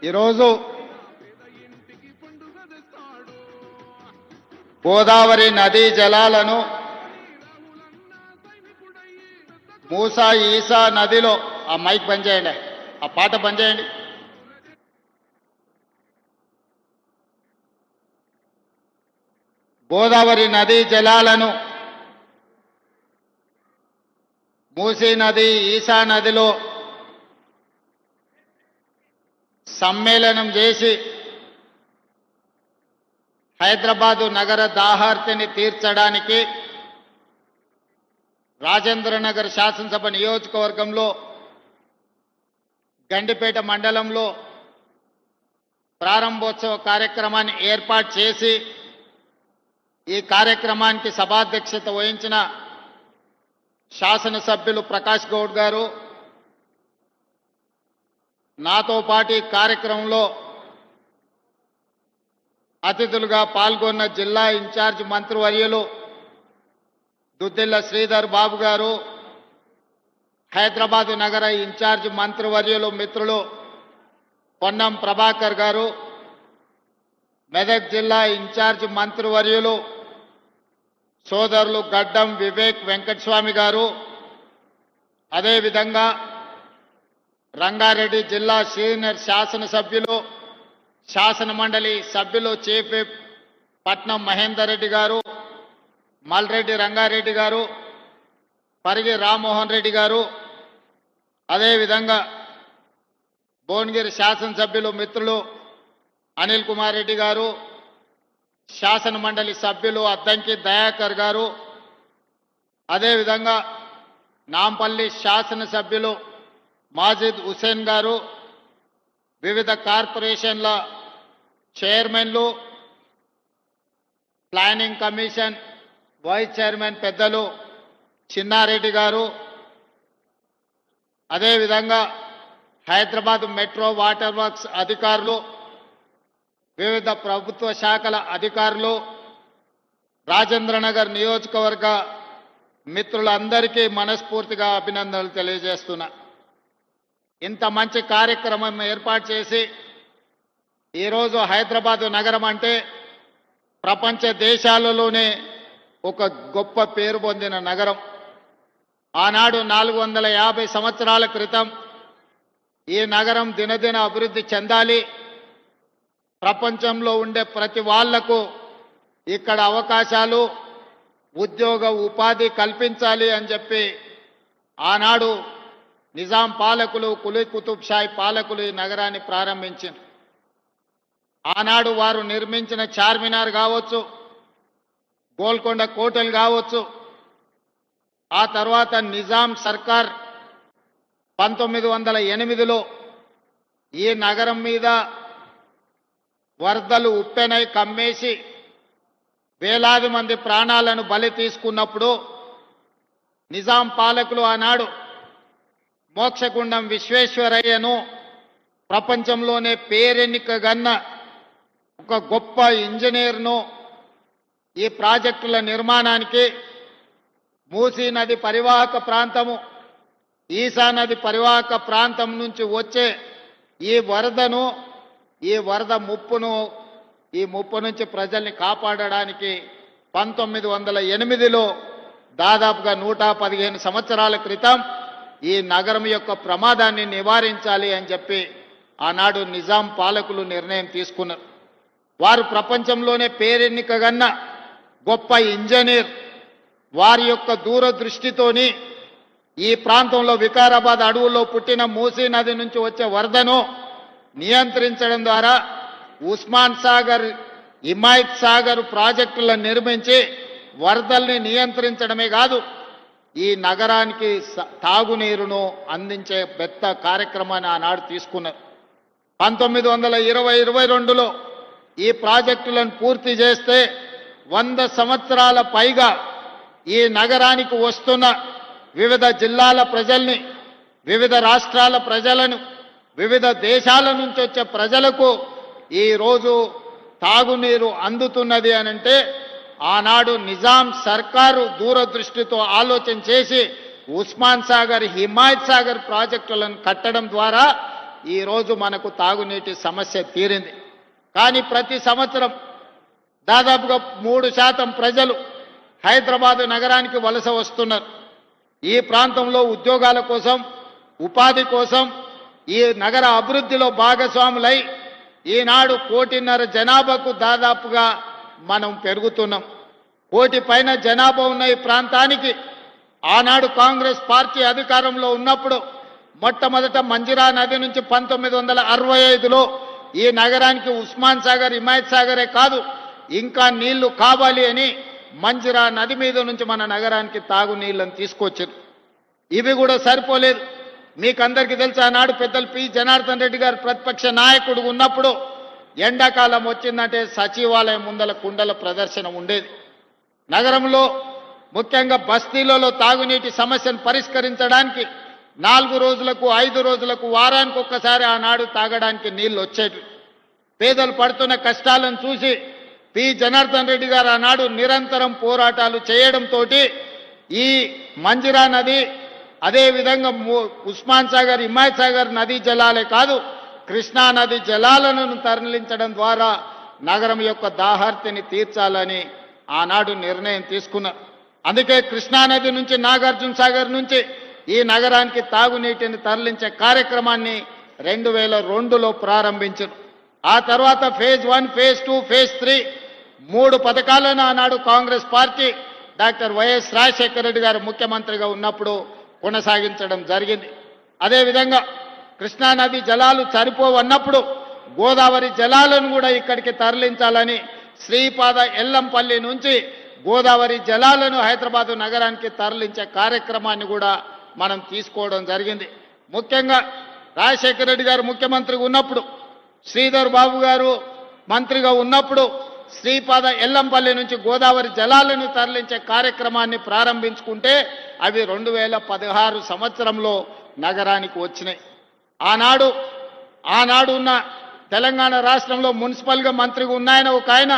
ఈరోజు గోదావరి నదీ జలాలను మూసా ఈసా నదిలో ఆ మైక్ బంద్ చేయండి, ఆ పాట బంద్ చేయండి. గోదావరి నదీ జలాలను మూసీ నది ఈసా నదిలో సమ్మేళనం చేసి హైదరాబాదు నగర దాహార్తిని తీర్చడానికి రాజేంద్రనగర్ శాసనసభ నియోజకవర్గంలో గండిపేట మండలంలో ప్రారంభోత్సవ కార్యక్రమాన్ని ఏర్పాటు చేసి ఈ కార్యక్రమానికి సభాధ్యక్షత వహించిన శాసనసభ్యులు ప్రకాష్ గౌడ్ గారు, నాతో పాటు ఈ కార్యక్రమంలో అతిథులుగా పాల్గొన్న జిల్లా ఇన్ఛార్జ్ మంత్రివర్యులు దుద్దిల్ల శ్రీధర్ బాబు గారు, హైదరాబాదు నగర ఇన్ఛార్జ్ మంత్రివర్యులు మిత్రులు పొన్నం ప్రభాకర్ గారు, మెదక్ జిల్లా ఇన్ఛార్జ్ మంత్రివర్యులు సోదరులు గడ్డం వివేక్ వెంకటస్వామి గారు, అదేవిధంగా రంగారెడ్డి జిల్లా సీనియర్ శాసనసభ్యులు శాసన మండలి సభ్యులు చీఫ్ విప్ పట్నం మహేందర్ రెడ్డి గారు, మల్రెడ్డి రంగారెడ్డి గారు, పరిగి రామ్మోహన్ రెడ్డి గారు, అదేవిధంగా భువనగిరి శాసనసభ్యులు మిత్రులు అనిల్ కుమార్ రెడ్డి గారు, శాసన మండలి సభ్యులు అద్దంకి దయాకర్ గారు, అదేవిధంగా నాంపల్లి శాసనసభ్యులు మాజిద్ హుసేన్ గారు, వివిధ కార్పొరేషన్ల చైర్మన్లు, ప్లానింగ్ కమిషన్ వైస్ చైర్మన్ పెద్దలు చిన్నారెడ్డి గారు, అదేవిధంగా హైదరాబాద్ మెట్రో వాటర్ వర్క్స్ అధికారులు, వివిధ ప్రభుత్వ శాఖల అధికారులు, రాజేంద్రనగర్ నియోజకవర్గ మిత్రులందరికీ మనస్ఫూర్తిగా అభినందనలు తెలియజేస్తున్నా. ఇంత మంచి కార్యక్రమం ఏర్పాటు చేసి ఈరోజు హైదరాబాదు నగరం అంటే ప్రపంచ దేశాలలోనే ఒక గొప్ప పేరు పొందిన నగరం. ఆనాడు 450 సంవత్సరాల క్రితం ఈ నగరం దినదిన అభివృద్ధి చెందాలి, ప్రపంచంలో ఉండే ప్రతి వాళ్లకు ఇక్కడ అవకాశాలు, ఉద్యోగ ఉపాధి కల్పించాలి అని చెప్పి ఆనాడు నిజాం పాలకులు, కులీ కుతుబ్ షాహీ పాలకులు ఈ నగరాన్ని ప్రారంభించారు. ఆనాడు వారు నిర్మించిన చార్మినార్ కావచ్చు, గోల్కొండ కోటలు కావచ్చు, ఆ తర్వాత నిజాం సర్కార్ 1908లో ఈ నగరం మీద వరదలు ఉప్పెనై కమ్మేసి వేలాది మంది ప్రాణాలను బలి తీసుకున్నప్పుడు నిజాం పాలకులు ఆనాడు మోక్షగుండం విశ్వేశ్వరయ్యను ప్రపంచంలోనే పేరెన్నికగన్న ఒక గొప్ప ఇంజనీర్ను ఈ ప్రాజెక్టుల నిర్మాణానికి, మూసీ నది పరివాహక ప్రాంతము, ఈసా నది పరివాహక ప్రాంతం నుంచి వచ్చే ఈ వరదను, ఈ వరద ముప్పును, ఈ ముప్పు నుంచి ప్రజల్ని కాపాడడానికి 1908లో దాదాపుగా 115 సంవత్సరాల క్రితం ఈ నగరం యొక్క ప్రమాదాన్ని నివారించాలి అని చెప్పి ఆనాడు నిజాం పాలకులు నిర్ణయం తీసుకున్నారు. వారు ప్రపంచంలోనే పేరెన్నికగన్న గొప్ప ఇంజనీర్. వారి యొక్క దూరదృష్టితోని ఈ ప్రాంతంలో వికారాబాద్ అడవుల్లో పుట్టిన మూసీ నది నుంచి వచ్చే వరదను నియంత్రించడం ద్వారా ఉస్మాన్ సాగర్, హిమాయత్ సాగర్ ప్రాజెక్టులను నిర్మించి వరదల్ని నియంత్రించడమే కాదు, ఈ నగరానికి తాగునీరును అందించే పెద్ద కార్యక్రమాన్ని ఆనాడు తీసుకున్నారు. 1922లో ఈ ప్రాజెక్టులను పూర్తి చేస్తే 100 సంవత్సరాల పైగా ఈ నగరానికి వస్తున్న వివిధ జిల్లాల ప్రజల్ని, వివిధ రాష్ట్రాల ప్రజలను, వివిధ దేశాల నుంచి వచ్చే ప్రజలకు ఈరోజు తాగునీరు అందుతున్నది అనంటే ఆనాడు నిజాం సర్కారు దూరదృష్టితో ఆలోచన చేసి ఉస్మాన్ సాగర్, హిమాయత్ సాగర్ ప్రాజెక్టులను కట్టడం ద్వారా ఈరోజు మనకు తాగునీటి సమస్య తీరింది. కానీ ప్రతి సంవత్సరం దాదాపుగా 3% ప్రజలు హైదరాబాదు నగరానికి వలస వస్తున్నారు. ఈ ప్రాంతంలో ఉద్యోగాల కోసం, ఉపాధి కోసం, ఈ నగర అభివృద్ధిలో భాగస్వాములై ఈనాడు 1.5 కోటి జనాభాకు దాదాపుగా మనం పెరుగుతున్నాం. 1 కోటి పైన జనాభా ఉన్న ఈ ప్రాంతానికి ఆనాడు కాంగ్రెస్ పార్టీ అధికారంలో ఉన్నప్పుడు మొట్టమొదట మంజిరా నది నుంచి 1965లో ఈ నగరానికి ఉస్మాన్ సాగర్, హిమాయత్ సాగరే కాదు ఇంకా నీళ్లు కావాలి అని మంజిరా నది మీద నుంచి మన నగరానికి తాగునీళ్లను తీసుకొచ్చారు. ఇవి కూడా సరిపోలేదు. మీకందరికీ తెలుసు, ఆనాడు పెద్దలు పి జనార్దన్ రెడ్డి గారు ప్రతిపక్ష నాయకుడు ఉన్నప్పుడు ఎండాకాలం వచ్చిందంటే సచివాలయం ముందల కుండల ప్రదర్శన ఉండేది. నగరంలో ముఖ్యంగా బస్తీలలో తాగునీటి సమస్యను పరిష్కరించడానికి 4 రోజులకు, 5 రోజులకు, వారానికి ఒక్కసారి ఆనాడు తాగడానికి నీళ్లు వచ్చేవి. పేదలు పడుతున్న కష్టాలను చూసి పి జనార్దన్ రెడ్డి గారు ఆనాడు నిరంతరం పోరాటాలు చేయడంతో ఈ మంజిరా నది, అదేవిధంగా ఉస్మాన్ సాగర్, హిమాయత్ సాగర్ నదీ జలాలే కాదు కృష్ణా నది జలాలను తరలించడం ద్వారా నగరం యొక్క దాహార్తిని తీర్చాలని ఆనాడు నిర్ణయం తీసుకున్నారు. అందుకే కృష్ణానది నుంచి, నాగార్జున సాగర్ నుంచి ఈ నగరానికి తాగునీటిని తరలించే కార్యక్రమాన్ని 2002లో ప్రారంభించారు. ఆ తర్వాత ఫేజ్ 1, ఫేజ్ 2, ఫేజ్ 3 3 పథకాలను ఆనాడు Congress party doctor YS Rajasekhara Reddy గారు ముఖ్యమంత్రిగా ఉన్నప్పుడు కొనసాగించడం జరిగింది. అదేవిధంగా కృష్ణానది జలాలు సరిపోవన్నప్పుడు గోదావరి జలాలను కూడా ఇక్కడికి తరలించాలని శ్రీపాద ఎల్లంపల్లి నుంచి గోదావరి జలాలను హైదరాబాదు నగరానికి తరలించే కార్యక్రమాన్ని కూడా మనం తీసుకోవడం జరిగింది. ముఖ్యంగా రాజశేఖర రెడ్డి గారు ముఖ్యమంత్రిగా ఉన్నప్పుడు, శ్రీధర్ బాబు గారు మంత్రిగా ఉన్నప్పుడు శ్రీపాద ఎల్లంపల్లి నుంచి గోదావరి జలాలను తరలించే కార్యక్రమాన్ని ప్రారంభించుకుంటే అవి 2016 సంవత్సరంలో నగరానికి వచ్చినాయి. ఆనాడు ఉన్న తెలంగాణ రాష్ట్రంలో మున్సిపల్గా మంత్రిగా ఉన్నాయన ఒక ఆయన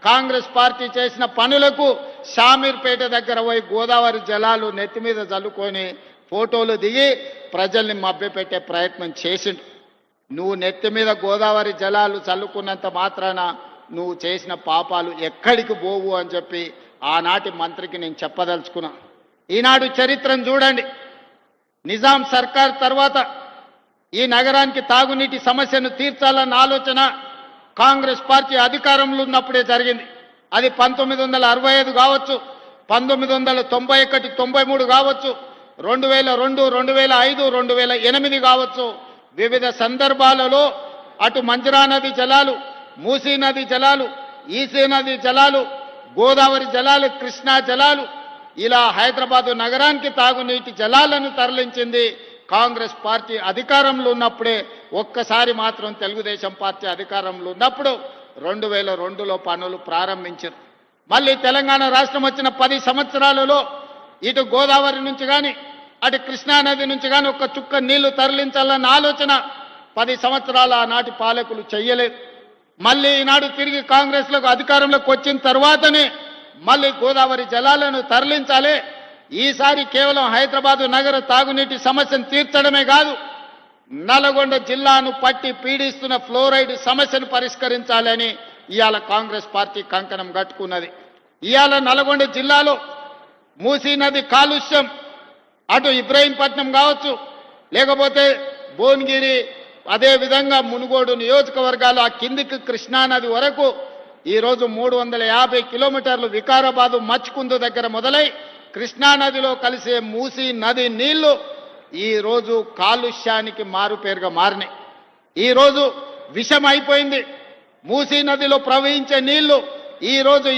కాంగ్రెస్ పార్టీ చేసిన పనులకు షామీర్పేట దగ్గర పోయి గోదావరి జలాలు నెత్తి మీద చల్లుకొని ఫోటోలు దిగి ప్రజల్ని మభ్యపెట్టే ప్రయత్నం చేసిండు. నువ్వు నెత్తి మీద గోదావరి జలాలు చల్లుకున్నంత మాత్రాన నువ్వు చేసిన పాపాలు ఎక్కడికి పోవు అని చెప్పి ఆనాటి మంత్రికి నేను చెప్పదలుచుకున్నా. ఈనాడు చరిత్రను చూడండి. నిజాం సర్కార్ తర్వాత ఈ నగరానికి తాగునీటి సమస్యను తీర్చాలన్న ఆలోచన కాంగ్రెస్ పార్టీ అధికారంలో ఉన్నప్పుడే జరిగింది. అది 1965 కావచ్చు, 1991, 93 కావచ్చు, 2002, 2005, 2008 కావచ్చు. వివిధ సందర్భాలలో అటు మంజిరా నది జలాలు, మూసీ నది జలాలు, ఈసీ నది జలాలు, గోదావరి జలాలు, కృష్ణా జలాలు, ఇలా హైదరాబాదు నగరానికి తాగునీటి జలాలను తరలించింది కాంగ్రెస్ పార్టీ అధికారంలో ఉన్నప్పుడే. ఒక్కసారి మాత్రం తెలుగుదేశం పార్టీ అధికారంలో ఉన్నప్పుడు 2002లో పనులు ప్రారంభించారు. మళ్ళీ తెలంగాణ రాష్ట్రం వచ్చిన 10 సంవత్సరాలలో ఇటు గోదావరి నుంచి కానీ అటు కృష్ణానది నుంచి కానీ ఒక్క చుక్క నీళ్లు తరలించాలన్న ఆలోచన 10 సంవత్సరాల ఆనాటి పాలకులు చెయ్యలేదు. మళ్ళీ ఈనాడు తిరిగి కాంగ్రెస్లకు అధికారంలోకి వచ్చిన తర్వాతనే మళ్ళీ గోదావరి జలాలను తరలించాలి. ఈసారి కేవలం హైదరాబాదు నగర తాగునీటి సమస్యను తీర్చడమే కాదు, నల్గొండ జిల్లాను పట్టి పీడిస్తున్న ఫ్లోరైడ్ సమస్యను పరిష్కరించాలని ఇవాళ కాంగ్రెస్ పార్టీ కంకణం కట్టుకున్నది. ఇవాళ నల్గొండ జిల్లాలో మూసీ నది కాలుష్యం అటు ఇబ్రహీంపట్నం కావచ్చు, లేకపోతే భువనగిరి, అదేవిధంగా మునుగోడు నియోజకవర్గాలు ఆ కిందికి కృష్ణానది వరకు ఈరోజు 350 కిలోమీటర్లు వికారాబాదు మచ్కుందు దగ్గర మొదలై కృష్ణానదిలో కలిసే మూసీ నది నీళ్లు ఈరోజు కాలుష్యానికి మారుపేరుగా మారినాయి. ఈరోజు విషం అయిపోయింది. మూసీ నదిలో ప్రవహించే నీళ్లు ఈరోజు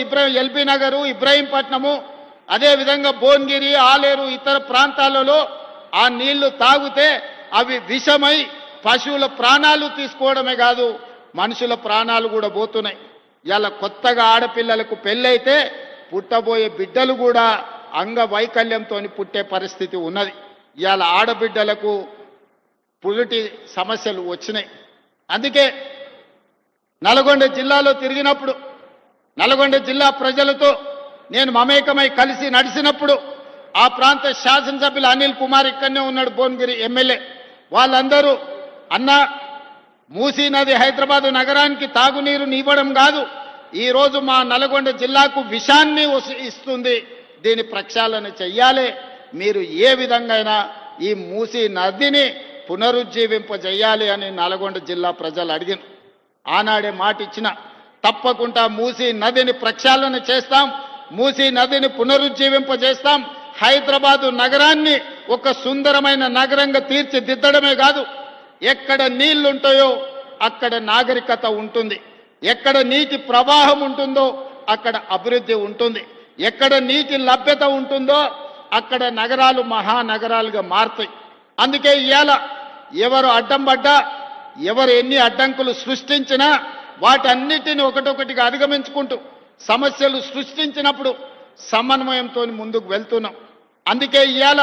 ఎల్బీ నగరు, ఇబ్రహీంపట్నము, అదేవిధంగా భువనగిరి, ఆలేరు, ఇతర ప్రాంతాలలో ఆ నీళ్లు తాగితే అవి విషమై పశువుల ప్రాణాలు తీసుకోవడమే కాదు మనుషుల ప్రాణాలు కూడా పోతున్నాయి. ఇలా కొత్తగా ఆడపిల్లలకు పెళ్ళైతే పుట్టబోయే బిడ్డలు కూడా అంగవైకల్యంతో పుట్టే పరిస్థితి ఉన్నది. ఇవాళ ఆడబిడ్డలకు పురిటి సమస్యలు వచ్చినాయి. అందుకే నల్గొండ జిల్లాలో తిరిగినప్పుడు నల్గొండ జిల్లా ప్రజలతో నేను మమేకమై కలిసి నడిచినప్పుడు ఆ ప్రాంత శాసనసభ్యులు అనిల్ కుమార్ ఇక్కడనే ఉన్నాడు, భువనగిరి ఎమ్మెల్యే, వాళ్ళందరూ అన్న మూసీ నది హైదరాబాదు నగరానికి తాగునీరు ఇవ్వడం కాదు, ఈరోజు మా నల్గొండ జిల్లాకు విషాన్ని ఇస్తుంది. దీని ప్రక్షాళన చెయ్యాలి. మీరు ఏ విధంగా ఈ మూసీ నదిని పునరుజ్జీవింపజేయాలి అని నల్గొండ జిల్లా ప్రజలు అడిగిన. ఆనాడే మాట ఇచ్చిన, తప్పకుండా మూసీ నదిని ప్రక్షాళన చేస్తాం, మూసీ నదిని పునరుజ్జీవింపజేస్తాం. హైదరాబాదు నగరాన్ని ఒక సుందరమైన నగరంగా తీర్చిదిద్దడమే కాదు, ఎక్కడ నీళ్లుంటాయో అక్కడ నాగరికత ఉంటుంది, ఎక్కడ నీటి ప్రవాహం ఉంటుందో అక్కడ అభివృద్ధి ఉంటుంది, ఎక్కడ నీటి లభ్యత ఉంటుందో అక్కడ నగరాలు మహానగరాలుగా మారుతాయి. అందుకే ఇవాళ ఎవరు అడ్డం పడ్డా, ఎవరు ఎన్ని అడ్డంకులు సృష్టించినా వాటన్నిటిని ఒకటొకటిగా అధిగమించుకుంటూ సమస్యలు సృష్టించినప్పుడు సమన్వయంతో ముందుకు వెళ్తున్నాం. అందుకే ఇవాళ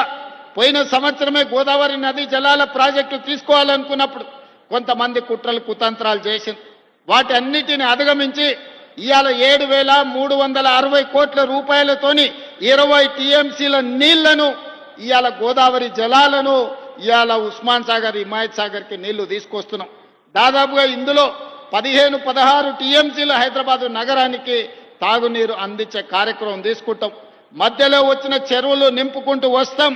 పోయిన సంవత్సరమే గోదావరి నదీ జలాల ప్రాజెక్టు తీసుకోవాలనుకున్నప్పుడు కొంతమంది కుట్రలు కుతంత్రాలు చేసింది. వాటి అన్నిటిని అధిగమించి ఇవాళ 7,360 కోట్ల రూపాయలతోని 20 టీఎంసీల నీళ్లను ఇవాళ గోదావరి జలాలను ఇవాళ ఉస్మాన్ సాగర్, హిమాయత్ సాగర్కి నీళ్లు తీసుకొస్తున్నాం. దాదాపుగా ఇందులో 15-16 టీఎంసీలు హైదరాబాదు నగరానికి తాగునీరు అందించే కార్యక్రమం తీసుకుంటాం. మధ్యలో వచ్చిన చెరువులు నింపుకుంటూ వస్తాం.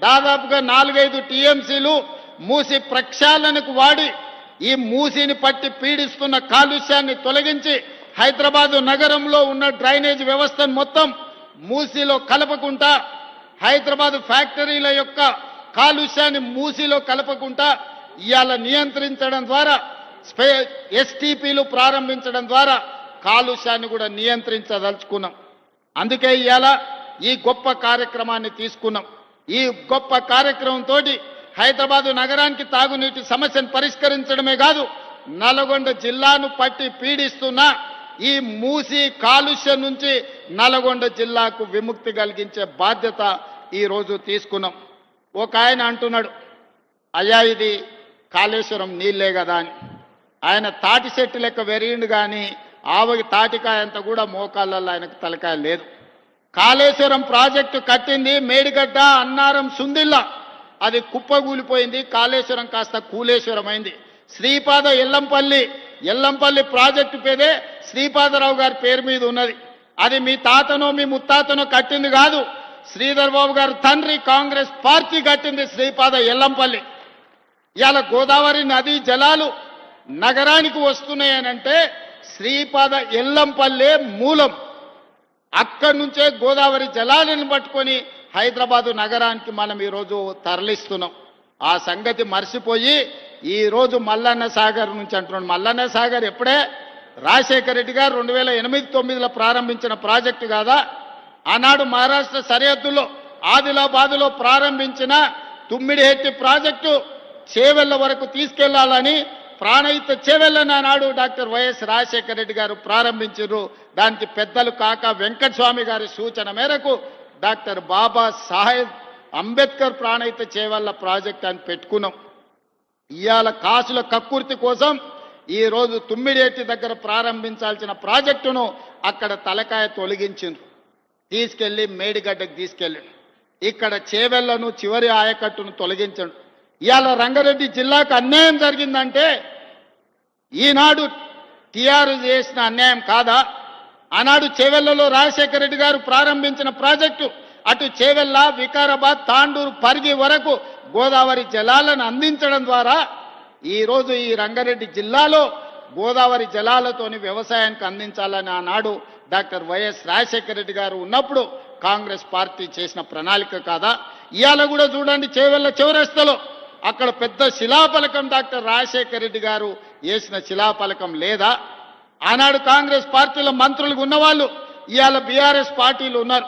దాదాపుగా 4-5 టీఎంసీలు మూసి ప్రక్షాళనకు వాడి ఈ మూసిని పట్టి పీడిస్తున్న కాలుష్యాన్ని తొలగించి హైదరాబాదు నగరంలో ఉన్న డ్రైనేజ్ వ్యవస్థను మొత్తం మూసిలో కలపకుండా, హైదరాబాదు ఫ్యాక్టరీల యొక్క కాలుష్యాన్ని మూసిలో కలపకుండా ఇవాళ నియంత్రించడం ద్వారా, ఎస్టీపీలు ప్రారంభించడం ద్వారా కాలుష్యాన్ని కూడా నియంత్రించదలుచుకున్నాం. అందుకే ఇవాళ ఈ గొప్ప కార్యక్రమాన్ని తీసుకున్నాం. ఈ గొప్ప కార్యక్రమంతో హైదరాబాదు నగరానికి తాగునీటి సమస్యను పరిష్కరించడమే కాదు, నల్గొండ జిల్లాను పట్టి పీడిస్తున్న ఈ మూసి కాలుష్యం నుంచి నల్గొండ జిల్లాకు విముక్తి కలిగించే బాధ్యత ఈరోజు తీసుకున్నాం. ఒక ఆయన అంటున్నాడు, అయ్యా ఇది కాళేశ్వరం నీళ్ళే కదా అని. ఆయన తాటి చెట్టు లెక్క వెరిగిండు కానీ ఆవగి తాటికాయ అంతా కూడా మోకాళ్ళల్లో ఆయనకు తలకాయ లేదు. కాళేశ్వరం ప్రాజెక్టు కట్టింది మేడిగడ్డ, అన్నారం, సుందిల్లా, అది కుప్పగూలిపోయింది. కాళేశ్వరం కాస్త కూలేశ్వరం అయింది. శ్రీపాద ఎల్లంపల్లి ప్రాజెక్టు పేరే శ్రీపాదరావు గారి పేరు మీద ఉన్నది. అది మీ తాతనో మీ ముత్తాతనో కట్టింది కాదు, శ్రీధర్ బాబు గారు తండ్రి కాంగ్రెస్ పార్టీ కట్టింది శ్రీపాద ఎల్లంపల్లి. ఇవాళ గోదావరి నదీ జలాలు నగరానికి వస్తున్నాయనంటే శ్రీపాద ఎల్లంపల్లె మూలం. అక్కడి నుంచే గోదావరి జలాలను పట్టుకొని హైదరాబాదు నగరానికి మనం ఈరోజు తరలిస్తున్నాం. ఆ సంగతి మర్చిపోయి ఈరోజు మల్లన్న సాగర్ నుంచి అంటున్నాడు. మల్లన్న సాగర్ ఎప్పుడే రాజశేఖర రెడ్డి గారు 2008-9లో ప్రారంభించిన ప్రాజెక్టు కాదా? ఆనాడు మహారాష్ట్ర సరిహద్దులో ఆదిలాబాదులో ప్రారంభించిన తుమ్మిడిహెట్టి ప్రాజెక్టు చేవెళ్ల వరకు తీసుకెళ్లాలని ప్రాణహిత చేవెళ్లని ఆనాడు డాక్టర్ వైఎస్ రాజశేఖర రెడ్డి గారు ప్రారంభించారు. దానికి పెద్దలు కాక వెంకటస్వామి గారి సూచన మేరకు డాక్టర్ బాబా సాహెబ్ అంబేద్కర్ ప్రాణహిత చేవెళ్ల ప్రాజెక్ట్ అని పెట్టుకున్నాం. ఇవాళ కాసుల కక్కుర్తి కోసం ఈరోజు తుమ్మిడిహెట్టి దగ్గర ప్రారంభించాల్సిన ప్రాజెక్టును అక్కడ తలకాయ తొలగించిండ్రు, తీసుకెళ్లి మేడిగడ్డకు తీసుకెళ్ళి ఇక్కడ చేవెళ్లను చివరి ఆయకట్టును తొలగించండు. ఇవాళ రంగారెడ్డి జిల్లాకు అన్యాయం జరిగిందంటే ఈనాడు టీఆర్ఎస్ చేసిన అన్యాయం కాదా? ఆనాడు చేవెళ్లలో రాజశేఖర రెడ్డి గారు ప్రారంభించిన ప్రాజెక్టు అటు చేవెళ్ల, వికారాబాద్, తాండూరు, పరిగి వరకు గోదావరి జలాలను అందించడం ద్వారా ఈరోజు ఈ రంగారెడ్డి జిల్లాలో గోదావరి జలాలతోని వ్యవసాయానికి అందించాలని ఆనాడు డాక్టర్ వైఎస్ రాజశేఖర రెడ్డి గారు ఉన్నప్పుడు కాంగ్రెస్ పార్టీ చేసిన ప్రణాళిక కాదా? ఇవాళ కూడా చూడండి, చేవెళ్ల చౌరస్తలో అక్కడ పెద్ద శిలాఫలకం డాక్టర్ రాజశేఖర రెడ్డి గారు వేసిన శిలాఫలకం లేదా? ఆనాడు కాంగ్రెస్ పార్టీలో మంత్రులుగా ఉన్నవాళ్ళు ఇవాళ బీఆర్ఎస్ పార్టీలు ఉన్నారు.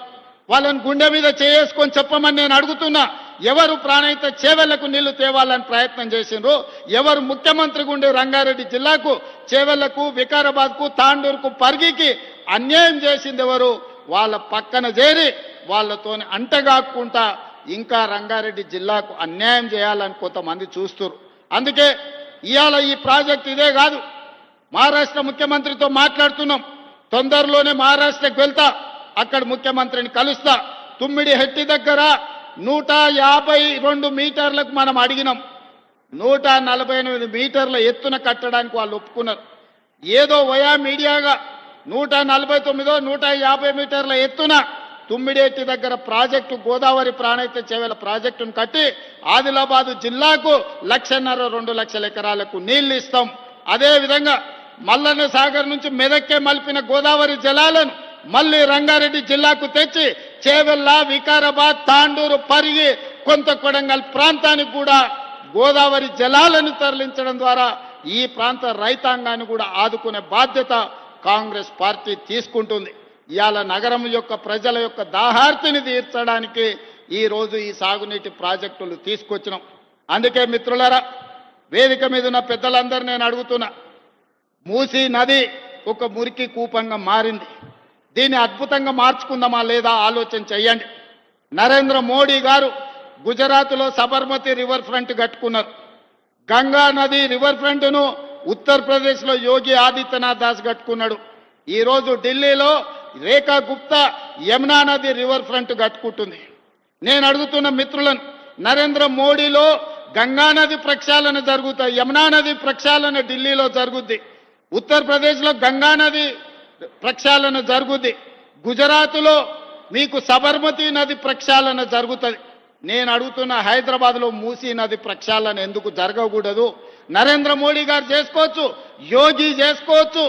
వాళ్ళని గుండె మీద చేసుకొని చెప్పమని నేను అడుగుతున్నా. ఎవరు ప్రాణహిత చేవెళ్లకు నీళ్లు తేవాలని ప్రయత్నం చేసిండ్రు? ఎవరు ముఖ్యమంత్రి గుండె రంగారెడ్డి జిల్లాకు, చేవెళ్లకు, వికారాబాద్కు, తాండూరుకు, పరిగికి అన్యాయం చేసింది ఎవరు? వాళ్ళ పక్కన చేరి వాళ్ళతోని అంటగాక్కుంటా ఇంకా రంగారెడ్డి జిల్లాకు అన్యాయం చేయాలని కొంతమంది చూస్తున్నారు. అందుకే ఇవాళ ఈ ప్రాజెక్ట్ ఇదే కాదు, మహారాష్ట్ర ముఖ్యమంత్రితో మాట్లాడుతున్నాం. తొందరలోనే మహారాష్ట్రకు వెళ్తా, అక్కడ ముఖ్యమంత్రిని కలుస్తా. తుమ్మిడిహెట్టి దగ్గర 152 మీటర్లకు మనం అడిగినాం. 148 మీటర్ల ఎత్తున కట్టడానికి వాళ్ళు ఒప్పుకున్నారు. ఏదో వయా మీడియాగా 149 150 మీటర్ల ఎత్తున తుమ్మిడేటి దగ్గర ప్రాజెక్టు గోదావరి ప్రాణహిత చేవెళ్ల ప్రాజెక్టును కట్టి ఆదిలాబాద్ జిల్లాకు 1,50,000 2 లక్షల ఎకరాలకు నీళ్లు ఇస్తాం. అదేవిధంగా మల్లన్న సాగర్ నుంచి మెదక్కే మలిపిన గోదావరి జలాలను మళ్ళీ రంగారెడ్డి జిల్లాకు తెచ్చి చేవెళ్ల, వికారాబాద్, తాండూరు, పరిగి, కొంత కొడంగల్ ప్రాంతానికి కూడా గోదావరి జలాలను తరలించడం ద్వారా ఈ ప్రాంత రైతాంగాన్ని కూడా ఆదుకునే బాధ్యత కాంగ్రెస్ పార్టీ తీసుకుంటుంది. ఇవాళ నగరం యొక్క ప్రజల యొక్క దాహార్తిని తీర్చడానికి ఈరోజు ఈ సాగునీటి ప్రాజెక్టులు తీసుకొచ్చినాం. అందుకే మిత్రులారా, వేదిక మీద ఉన్న పెద్దలందరూ నేను అడుగుతున్నా, మూసీ నది ఒక మురికి కూపంగా మారింది. దీన్ని అద్భుతంగా మార్చుకుందామా లేదా ఆలోచన చేయండి. నరేంద్ర మోడీ గారు గుజరాత్లో సబర్మతి రివర్ ఫ్రంట్ కట్టుకున్నారు. గంగా నది రివర్ ఫ్రంట్ను ఉత్తరప్రదేశ్లో యోగి ఆదిత్యనాథ్ దాస్ కట్టుకున్నాడు. ఈరోజు ఢిల్లీలో రేఖా గుప్తా యమునా నది రివర్ ఫ్రంట్ కట్టుకుంటుంది. నేను అడుగుతున్న మిత్రులను, నరేంద్ర మోడీలో గంగా నది ప్రక్షాళన జరుగుతాయి, యమునా నది ప్రక్షాళన ఢిల్లీలో జరుగుద్ది, ఉత్తరప్రదేశ్లో గంగా నది ప్రక్షాళన జరుగుద్ది, గుజరాత్లో మీకు సబర్మతి నది ప్రక్షాళన జరుగుతుంది. నేను అడుగుతున్న హైదరాబాద్లో మూసీ నది ప్రక్షాళన ఎందుకు జరగకూడదు? నరేంద్ర మోడీ గారు చేసుకోవచ్చు, యోగి చేసుకోవచ్చు,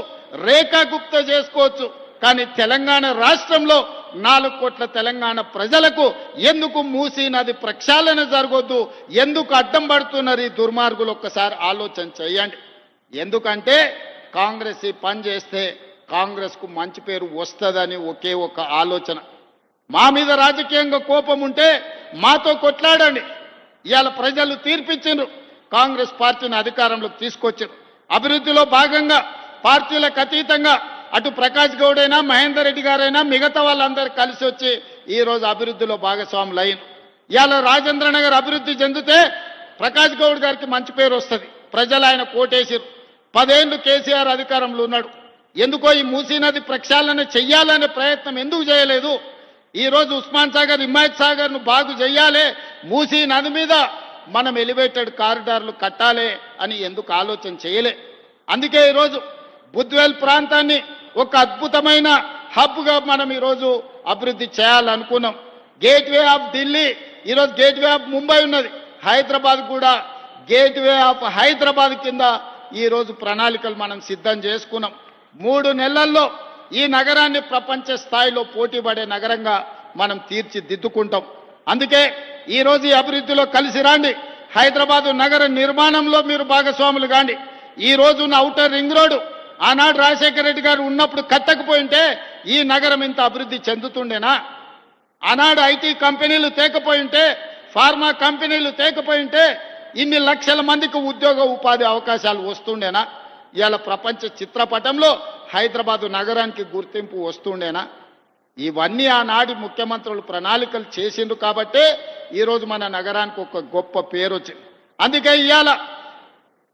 రేఖా గుప్తా చేసుకోవచ్చు, కానీ తెలంగాణ రాష్ట్రంలో 4 కోట్ల తెలంగాణ ప్రజలకు ఎందుకు మూసీ నది ప్రక్షాళన జరగొద్దు? ఎందుకు అడ్డం పడుతున్నారు ఈ దుర్మార్గులు? ఒక్కసారి ఆలోచన చేయండి. ఎందుకంటే కాంగ్రెస్ ఈ పని చేస్తే కాంగ్రెస్కు మంచి పేరు వస్తుందని ఒకే ఒక ఆలోచన. మా మీద రాజకీయంగా కోపం ఉంటే మాతో కొట్లాడండి. ఇవాళ ప్రజలు తీర్పిచ్చిండ్రు, కాంగ్రెస్ పార్టీని అధికారంలోకి తీసుకొచ్చారు. అభివృద్ధిలో భాగంగా పార్టీలకు అతీతంగా అటు ప్రకాష్ గౌడ్ అయినా, మహేందర్ రెడ్డి గారైనా, మిగతా వాళ్ళందరూ కలిసి వచ్చి ఈరోజు అభివృద్ధిలో భాగస్వాములు అయ్యారు. ఇవాళ రాజేంద్ర నగర్ అభివృద్ధి చెందితే ప్రకాష్ గౌడ్ గారికి మంచి పేరు వస్తుంది. ప్రజలు ఆయన కోటేసారు. 10 ఏళ్ళు కేసీఆర్ అధికారంలో ఉన్నాడు. ఎందుకో ఈ మూసీ నది ప్రక్షాళన చెయ్యాలనే ప్రయత్నం ఎందుకు చేయలేదు? ఈరోజు ఉస్మాన్ సాగర్, హిమాయత్ సాగర్ను బాగు చేయాలి, మూసీ నది మీద మనం ఎలివేటెడ్ కారిడార్లు కట్టాలి అని ఎందుకు ఆలోచన చేయలే? అందుకే ఈరోజు బుద్వేల్ ప్రాంతాన్ని ఒక అద్భుతమైన హబ్గా మనం ఈరోజు అభివృద్ధి చేయాలనుకున్నాం. గేట్వే ఆఫ్ ఢిల్లీ, ఈరోజు గేట్వే ఆఫ్ ముంబై ఉన్నది, హైదరాబాద్ కూడా గేట్వే ఆఫ్ హైదరాబాద్ కింద ఈరోజు ప్రణాళికలు మనం సిద్ధం చేసుకున్నాం. 3 నెలల్లో ఈ నగరాన్ని ప్రపంచ స్థాయిలో పోటీపడే నగరంగా మనం తీర్చిదిద్దుకుంటాం. అందుకే ఈరోజు ఈ అభివృద్ధిలో కలిసి రాండి. హైదరాబాదు నగర నిర్మాణంలో మీరు భాగస్వాములు కాండి. ఈ రోజున్న ఔటర్ రింగ్ రోడ్డు ఆనాడు రాజశేఖర రెడ్డి గారు ఉన్నప్పుడు కట్టకపోయింటే ఈ నగరం ఇంత అభివృద్ధి చెందుతుండేనా? ఆనాడు ఐటీ కంపెనీలు తేకపోయింటే, ఫార్మా కంపెనీలు తేకపోయింటే ఇన్ని లక్షల మందికి ఉద్యోగ ఉపాధి అవకాశాలు వస్తుండేనా? ఇవాళ ప్రపంచ చిత్రపటంలో హైదరాబాదు నగరానికి గుర్తింపు వస్తుండేనా? ఇవన్నీ ఆనాటి ముఖ్యమంత్రులు ప్రణాళికలు చేసిండ్రు కాబట్టే ఈరోజు మన నగరానికి ఒక గొప్ప పేరు వచ్చింది. అందుకే ఇవాళ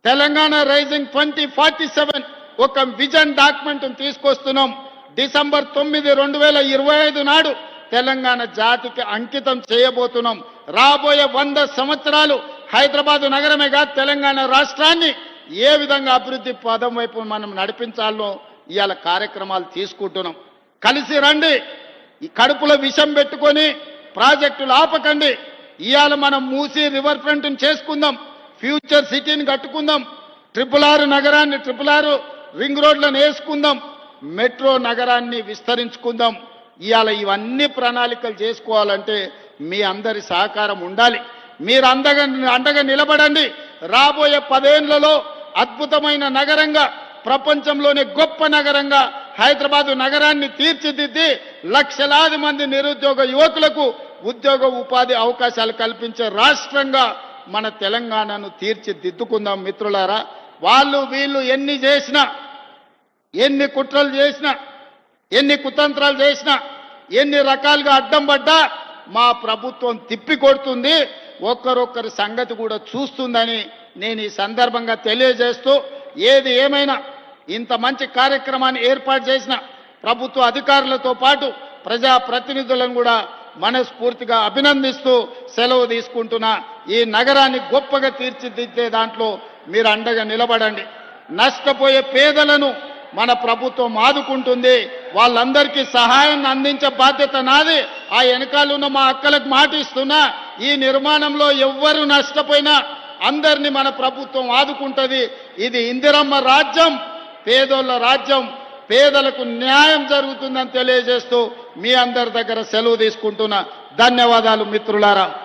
తెలంగాణ రైజింగ్ 2047 ఒక విజన్ డాక్యుమెంట్ తీసుకొస్తున్నాం. డిసెంబర్ 9, 2025 నాడు తెలంగాణ జాతికి అంకితం చేయబోతున్నాం. రాబోయే 100 సంవత్సరాలు హైదరాబాదు నగరమే కాదు తెలంగాణ రాష్ట్రాన్ని ఏ విధంగా అభివృద్ధి పదం వైపు మనం నడిపించాలో ఇవాళ కార్యక్రమాలు తీసుకుంటున్నాం. కలిసి రండి. ఈ కడుపులో విషం పెట్టుకొని ప్రాజెక్టులు ఆపకండి. ఇవాళ మనం మూసీ రివర్ ఫ్రంట్ని చేసుకుందాం, ఫ్యూచర్ సిటీని కట్టుకుందాం, RRR నగరాన్ని, RRR రింగ్ రోడ్లను వేసుకుందాం, మెట్రో నగరాన్ని విస్తరించుకుందాం. ఇవాళ ఇవన్నీ ప్రణాళికలు చేసుకోవాలంటే మీ అందరి సహకారం ఉండాలి. మీరు అండగా నిలబడండి. రాబోయే 10 ఏళ్లలో అద్భుతమైన నగరంగా, ప్రపంచంలోనే గొప్ప నగరంగా హైదరాబాదు నగరాన్ని తీర్చిదిద్ది లక్షలాది మంది నిరుద్యోగ యువకులకు ఉద్యోగ ఉపాధి అవకాశాలు కల్పించే రాష్ట్రంగా మన తెలంగాణను తీర్చిదిద్దుకుందాం. మిత్రులారా, వాళ్ళు వీళ్ళు ఎన్ని చేసినా, ఎన్ని కుట్రలు చేసినా, ఎన్ని కుతంత్రాలు చేసినా, ఎన్ని రకాలుగా అడ్డం పడ్డా మా ప్రభుత్వం తిప్పి కొడుతుంది, ఒక్కరొక్కరి సంగతి కూడా చూస్తుందని నేను ఈ సందర్భంగా తెలియజేస్తూ, ఏది ఏమైనా ఇంత మంచి కార్యక్రమాన్ని ఏర్పాటు చేసిన ప్రభుత్వ అధికారులతో పాటు ప్రజాప్రతినిధులను కూడా మనస్ఫూర్తిగా అభినందిస్తూ సెలవు తీసుకుంటున్నా. ఈ నగరాన్ని గొప్పగా తీర్చిదిద్దే దాంట్లో మీరు అండగా నిలబడండి. నష్టపోయే పేదలను మన ప్రభుత్వం ఆదుకుంటుంది. వాళ్ళందరికీ సహాయాన్ని అందించే బాధ్యత నాది. ఆ వెనకాలన్న మా అక్కలకు మాట ఇస్తున్నా, ఈ నిర్మాణంలో ఎవ్వరు నష్టపోయినా అందరినీ మన ప్రభుత్వం ఆదుకుంటుంది. ఇది ఇందిరమ్మ రాజ్యం, పేదోళ్ళ రాజ్యం. పేదలకు న్యాయం జరుగుతుందని తెలియజేస్తూ మీ అందరి దగ్గర సెలవు తీసుకుంటున్నా. ధన్యవాదాలు మిత్రులారా.